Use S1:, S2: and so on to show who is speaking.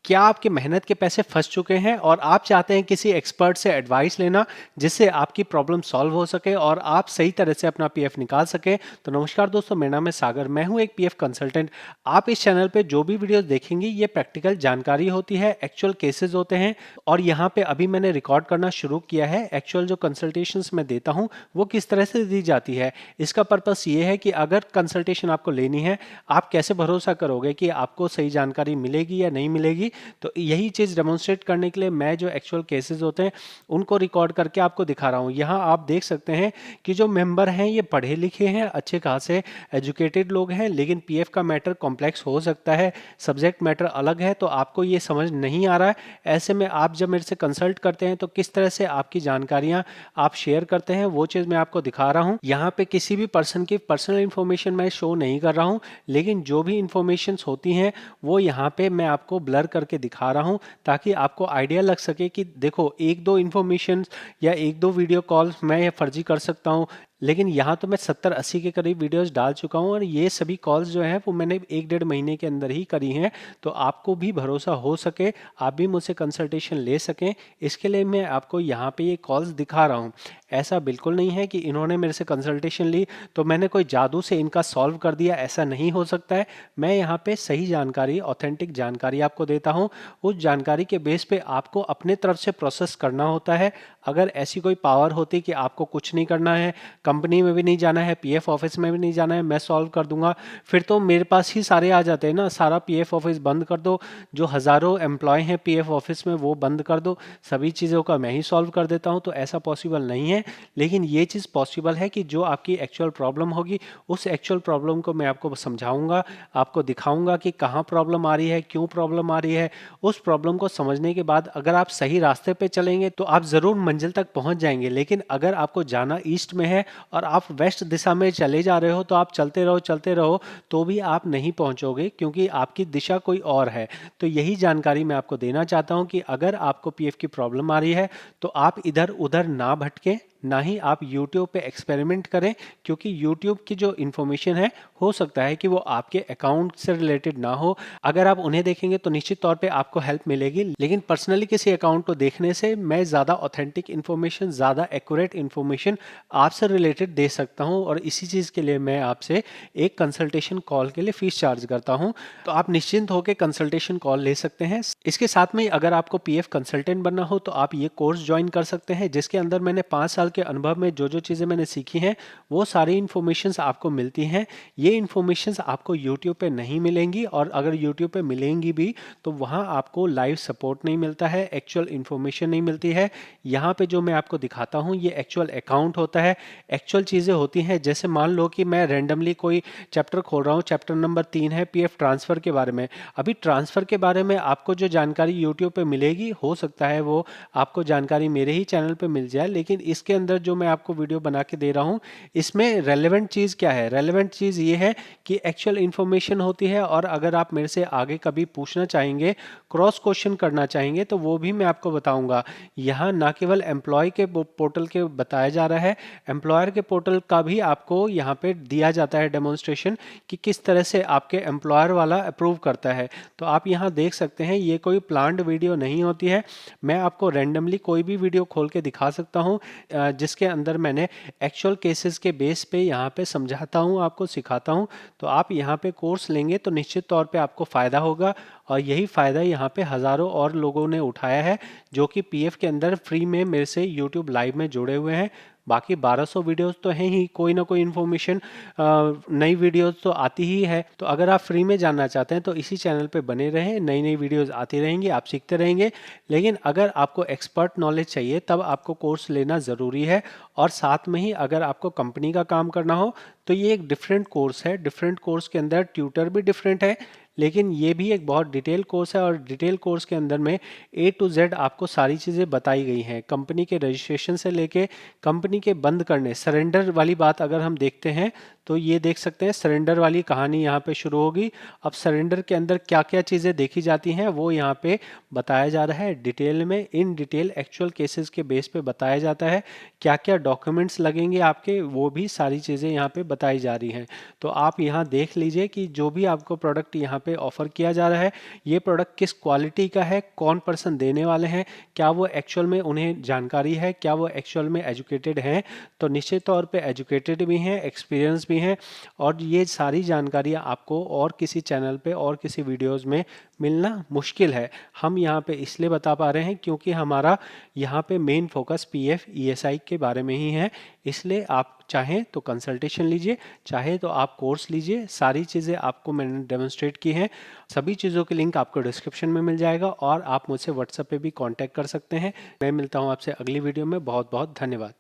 S1: क्या आपके मेहनत के पैसे फंस चुके हैं और आप चाहते हैं किसी एक्सपर्ट से एडवाइस लेना जिससे आपकी प्रॉब्लम सॉल्व हो सके और आप सही तरह से अपना पीएफ निकाल सके? तो नमस्कार दोस्तों, मेरा नाम है सागर, मैं हूं एक पीएफ कंसल्टेंट। आप इस चैनल पे जो भी वीडियोस देखेंगे ये प्रैक्टिकल जानकारी होती है, एक्चुअल केसेस होते हैं। और यहाँ पे अभी मैंने रिकॉर्ड करना शुरू किया है। एक्चुअल जो कंसल्टेशंस मैं देता हूँ वो किस तरह से दी जाती है, इसका पर्पस ये है कि अगर कंसल्टेशन आपको लेनी है, आप कैसे भरोसा करोगे कि आपको सही जानकारी मिलेगी या नहीं मिलेगी। तो यही चीज़ डेमोन्स्ट्रेट करने के लिए मैं जो एक्चुअल केसेस होते हैं उनको रिकॉर्ड करके आपको दिखा रहा हूँ। यहाँ आप देख सकते हैं कि जो मेंबर हैं ये पढ़े लिखे हैं, अच्छे खासे एजुकेटेड लोग हैं, लेकिन पीएफ का मैटर कॉम्प्लेक्स हो सकता है, सब्जेक्ट मैटर अलग है, तो आपको ये समझ नहीं आ रहा है। ऐसे में आप जब मेरे से कंसल्ट करते हैं तो किस तरह से आपकी जानकारियाँ आप शेयर करते हैं वो चीज़ मैं आपको दिखा रहा हूँ। यहाँ पे किसी भी पर्सन की पर्सनल इन्फॉर्मेशन मैं शो नहीं कर रहा हूँ, लेकिन जो भी इंफॉर्मेशन होती हैं वो यहाँ पे मैं आपको ब्लर करके दिखा रहा हूं ताकि आपको आइडिया लग सके कि देखो, एक दो इन्फॉर्मेशन या एक दो वीडियो कॉल्स मैं ये फर्जी कर सकता हूं, लेकिन यहाँ तो मैं 70-80 के करीब वीडियोस डाल चुका हूँ और ये सभी कॉल्स जो हैं वो मैंने 1-1.5 महीने के अंदर ही करी हैं। तो आपको भी भरोसा हो सके, आप भी मुझसे कंसल्टेशन ले सकें, इसके लिए मैं आपको यहाँ पे ये कॉल्स दिखा रहा हूँ। ऐसा बिल्कुल नहीं है कि इन्होंने मेरे से कंसल्टेशन ली तो मैंने कोई जादू से इनका सॉल्व कर दिया, ऐसा नहीं हो सकता है। मैं यहाँ पे सही जानकारी, ऑथेंटिक जानकारी आपको देता हूँ। उस जानकारी के बेस पे आपको अपने तरफ से प्रोसेस करना होता है। अगर ऐसी कोई पावर होती कि आपको कुछ नहीं करना है, कंपनी में भी नहीं जाना है, पीएफ ऑफिस में भी नहीं जाना है, मैं सॉल्व कर दूंगा, फिर तो मेरे पास ही सारे आ जाते हैं ना। सारा पीएफ ऑफिस बंद कर दो, जो हज़ारों एम्प्लॉय हैं पीएफ ऑफिस में वो बंद कर दो, सभी चीज़ों का मैं ही सॉल्व कर देता हूं। तो ऐसा पॉसिबल नहीं है, लेकिन ये चीज़ पॉसिबल है कि जो आपकी एक्चुअल प्रॉब्लम होगी उस एक्चुअल प्रॉब्लम को मैं आपको समझाऊंगा, आपको दिखाऊंगा कि कहाँ प्रॉब्लम आ रही है, क्यों प्रॉब्लम आ रही है। उस प्रॉब्लम को समझने के बाद अगर आप सही रास्ते पे चलेंगे तो आप ज़रूर मंजिल तक पहुंच जाएंगे। लेकिन अगर आपको जाना ईस्ट में है और आप वेस्ट दिशा में चले जा रहे हो तो आप चलते रहो तो भी आप नहीं पहुंचोगे, क्योंकि आपकी दिशा कोई और है। तो यही जानकारी मैं आपको देना चाहता हूं कि अगर आपको पीएफ की प्रॉब्लम आ रही है तो आप इधर उधर ना भटके, ना ही आप YouTube पे एक्सपेरिमेंट करें, क्योंकि YouTube की जो इन्फॉर्मेशन है हो सकता है कि वो आपके अकाउंट से रिलेटेड ना हो। अगर आप उन्हें देखेंगे तो निश्चित तौर पे आपको हेल्प मिलेगी, लेकिन पर्सनली किसी अकाउंट को देखने से मैं ज़्यादा ऑथेंटिक इन्फॉर्मेशन, ज़्यादा एक्यूरेट इन्फॉर्मेशन आपसे रिलेटेड दे सकता हूँ। और इसी चीज़ के लिए मैं आपसे एक कंसल्टेशन कॉल के लिए फीस चार्ज करता हूँ। तो आप निश्चिंत होकर कंसल्टेशन कॉल ले सकते हैं। इसके साथ में अगर आपको पीएफ कंसल्टेंट बनना हो तो आप ये कोर्स ज्वाइन कर सकते हैं, जिसके अंदर मैंने 5 साल के अनुभव में जो जो चीज़ें मैंने सीखी हैं वो सारी इन्फॉर्मेशंस आपको मिलती हैं। ये इन्फॉर्मेशंस आपको यूट्यूब पे नहीं मिलेंगी, और अगर यूट्यूब पे मिलेंगी भी तो वहाँ आपको लाइव सपोर्ट नहीं मिलता है, एक्चुअल इन्फॉर्मेशन नहीं मिलती है। यहाँ पे जो मैं आपको दिखाता हूँ ये एक्चुअल अकाउंट होता है, एक्चुअल चीज़ें होती हैं। जैसे मान लो कि मैं रैंडमली कोई चैप्टर खोल रहा हूँ, चैप्टर नंबर 3 है पीएफ ट्रांसफ़र के बारे में। अभी ट्रांसफ़र के बारे में आपको जो जानकारी यूट्यूब पे मिलेगी हो सकता है वो आपको जानकारी मेरे ही चैनल पे मिल जाए, लेकिन इसके अंदर जो मैं आपको वीडियो बना के दे रहा हूँ इसमें रेलेवेंट चीज़ क्या है? रेलेवेंट चीज़ ये है कि एक्चुअल इन्फॉर्मेशन होती है, और अगर आप मेरे से आगे कभी पूछना चाहेंगे, क्रॉस क्वेश्चन करना चाहेंगे तो वो भी मैं आपको बताऊंगा। यहाँ ना केवल एम्प्लॉय के पोर्टल के बताया जा रहा है, एम्प्लॉयर के पोर्टल का भी आपको यहाँ पे दिया जाता है डेमोन्स्ट्रेशन कि किस तरह से आपके एम्प्लॉयर वाला अप्रूव करता है। तो आप यहाँ देख सकते हैं ये कोई प्लान्ड वीडियो नहीं होती है, मैं आपको रैंडमली कोई भी वीडियो खोल के दिखा सकता हूँ जिसके अंदर मैंने एक्चुअल केसेस के बेस पे यहाँ पे समझाता हूँ, आपको सिखाता हूँ। तो आप यहाँ पे कोर्स लेंगे तो निश्चित तौर पे आपको फ़ायदा होगा, और यही फ़ायदा यहाँ पे हज़ारों और लोगों ने उठाया है जो कि पीएफ के अंदर फ्री में मेरे से यूट्यूब लाइव में जुड़े हुए हैं। बाकी 1200 वीडियोस तो हैं ही, कोई ना कोई इन्फॉर्मेशन नई वीडियोस तो आती ही है। तो अगर आप फ्री में जानना चाहते हैं तो इसी चैनल पे बने रहें, नई नई वीडियोस आती रहेंगी, आप सीखते रहेंगे। लेकिन अगर आपको एक्सपर्ट नॉलेज चाहिए तब आपको कोर्स लेना ज़रूरी है, और साथ में ही अगर आपको कंपनी का काम करना हो तो ये एक डिफरेंट कोर्स है। डिफरेंट कोर्स के अंदर ट्यूटर भी डिफरेंट है, लेकिन ये भी एक बहुत डिटेल कोर्स है, और डिटेल कोर्स के अंदर में A to Z आपको सारी चीज़ें बताई गई हैं, कंपनी के रजिस्ट्रेशन से लेके कंपनी के बंद करने, सरेंडर वाली बात अगर हम देखते हैं तो ये देख सकते हैं सरेंडर वाली कहानी यहाँ पे शुरू होगी। अब सरेंडर के अंदर क्या क्या चीज़ें देखी जाती हैं वो यहाँ पे बताया जा रहा है डिटेल में, इन डिटेल एक्चुअल केसेस के बेस पे बताया जाता है। क्या क्या डॉक्यूमेंट्स लगेंगे आपके वो भी सारी चीज़ें यहाँ पे बताई जा रही हैं। तो आप यहाँ देख लीजिए कि जो भी आपको प्रोडक्ट यहाँ पे ऑफर किया जा रहा है, ये प्रोडक्ट किस क्वालिटी का है, कौन पर्सन देने वाले हैं, क्या वो एक्चुअल में उन्हें जानकारी है, क्या वो एक्चुअल में एजुकेटेड हैं। तो निश्चित तौर पे एजुकेटेड भी हैं, एक्सपीरियंस भी हैं, और ये सारी जानकारियाँ आपको और किसी चैनल पे और किसी वीडियोज़ में मिलना मुश्किल है। हम यहाँ पे इसलिए बता पा रहे हैं क्योंकि हमारा यहाँ पे मेन फोकस पीएफ ईएसआई के बारे में ही है। इसलिए आप चाहें तो कंसल्टेशन लीजिए, चाहे तो आप कोर्स लीजिए। सारी चीज़ें आपको मैंने डेमोन्स्ट्रेट की हैं। सभी चीज़ों की लिंक आपको डिस्क्रिप्शन में मिल जाएगा, और आप मुझसे व्हाट्सएप पे भी कांटेक्ट कर सकते हैं। मैं मिलता हूँ आपसे अगली वीडियो में। बहुत बहुत धन्यवाद।